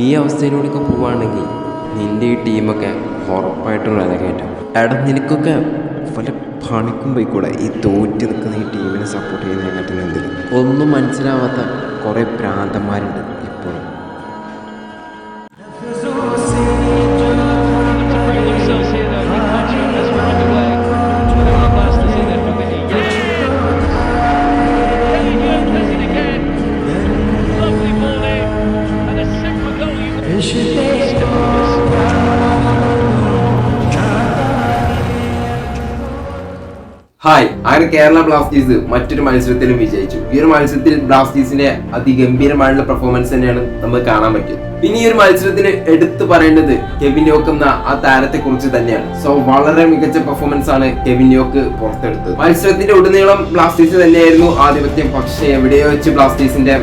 ഈ അവസ്ഥയിലൂടെയൊക്കെ പോവുകയാണെങ്കിൽ നിൻ്റെ ഈ ടീമൊക്കെ ഉറപ്പായിട്ടും വിലകയറ്റാം. എടാ നിനക്കൊക്കെ വല്ല പണിക്കും പോയിക്കൂടെ ഈ തോറ്റ് നിൽക്കുന്ന ഈ ടീമിനെ സപ്പോർട്ട് ചെയ്യുന്നതിനെക്കാട്ടിലും എന്തെങ്കിലും. ഒന്നും മനസ്സിലാവാത്ത കുറേ ഭ്രാന്തന്മാരുണ്ട് ഇപ്പോഴും. ഹായ്, അങ്ങനെ കേരള ബ്ലാസ്റ്റേഴ്സ് മറ്റൊരു മത്സരത്തിലും വിജയിച്ചു. ഈ ഒരു മത്സരത്തിൽ ബ്ലാസ്റ്റേഴ്സിന്റെ അതിഗംഭീരമായുള്ള പെർഫോമൻസ് തന്നെയാണ് നമുക്ക് കാണാൻ പറ്റിയത്. പിന്നെ ഈ ഒരു മത്സരത്തിൽ എടുത്തു പറയേണ്ടത് കെവിൻ യോക്ക് എന്ന ആ താരത്തെ കുറിച്ച് തന്നെയാണ്. സോ വളരെ മികച്ച പെർഫോമൻസ് ആണ് കെവിൻ യോക്ക് പുറത്തെടുത്തത്. മത്സരത്തിന്റെ ഉടനീളം ബ്ലാസ്റ്റേഴ്സ് തന്നെയായിരുന്നു ആധിപത്യം. പക്ഷേ എവിടെയോ വെച്ച് ബ്ലാസ്റ്റേഴ്സിന്റെ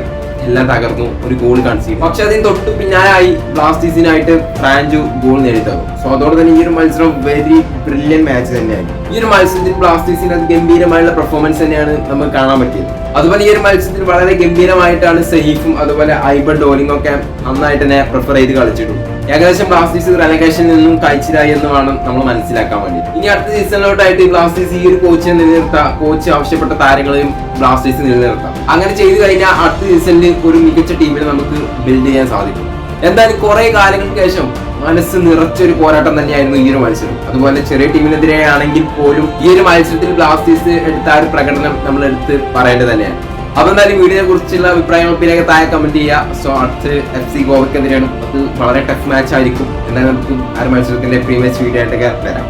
എല്ലാം തകർന്നു, ഒരു ഗോൾ കൺസീഡ്. പക്ഷെ അതിന് തൊട്ട് പിന്നാലായി ബ്ലാസ്റ്റേഴ്സിനായിട്ട് ഫ്രാഞ്ചു ഗോൾ നേടിത്തന്നു. സോ അതോടെ തന്നെ ഈ ഒരു മത്സരം വെരി ബ്രില്യൻ മാച്ച് തന്നെയായി. ഈ ഒരു മത്സരത്തിൽ ബ്ലാസ്റ്റേഴ്സിന് ഗംഭീരമായുള്ള പെർഫോമൻസ് തന്നെയാണ് നമുക്ക് കാണാൻ പറ്റിയത്. അതുപോലെ ഈ ഒരു മത്സരത്തിൽ വളരെ ഗംഭീരമായിട്ടാണ് സഹീഫും അതുപോലെ ഐബൺ ഡോലിംഗ് ഒക്കെ നന്നായിട്ട് തന്നെ പ്രിഫർ ചെയ്ത് കളിച്ചിട്ടുണ്ട്. ഏകദേശം ബ്ലാസ്റ്റേഴ്സ് റെലഗേഷനിൽ നിന്നും കഴിച്ചിലായി എന്ന് വേണം നമ്മൾ മനസ്സിലാക്കാൻ വേണ്ടി. ഇനി അടുത്ത സീസണിലോട്ടായിട്ട് ബ്ലാസ്റ്റേഴ്സ് ഈ ഒരു കോച്ചിനെ നിലനിർത്താം, കോച്ച് ആവശ്യപ്പെട്ട താരങ്ങളെയും ബ്ലാസ്റ്റേഴ്സ് നിലനിർത്താം. അങ്ങനെ ചെയ്തു കഴിഞ്ഞാൽ അടുത്ത സീസണിൽ ഒരു മികച്ച ടീമിനെ നമുക്ക് ബിൽഡ് ചെയ്യാൻ സാധിക്കും. എന്തായാലും കുറെ കാലങ്ങൾക്ക് ശേഷം മനസ്സ് നിറച്ചൊരു പോരാട്ടം തന്നെയായിരുന്നു ഈ ഒരു മത്സരം. അതുപോലെ ചെറിയ ടീമിനെതിരെ ആണെങ്കിൽ പോലും ഈ ഒരു മത്സരത്തിൽ ബ്ലാസ്റ്റേഴ്സ് എടുത്ത ആ ഒരു പ്രകടനം നമ്മൾ എടുത്ത് പറയേണ്ടത് തന്നെയാണ്. അപ്പൊ എന്തായാലും വീഡിയോയെ കുറിച്ചുള്ള അഭിപ്രായങ്ങൾ പിന്നെ താഴെ കമന്റ് ചെയ്യുക. സോ അടുത്ത് FC ഗോവയ്ക്കെതിരെയാണ്. അത് വളരെ ടഫ് മാച്ച് ആയിരിക്കും. എന്തായാലും നമുക്ക് ആ ഒരു മത്സരത്തിന്റെ പ്രീ മാച്ച് വീഡിയോ ആയിട്ടൊക്കെ വരാം.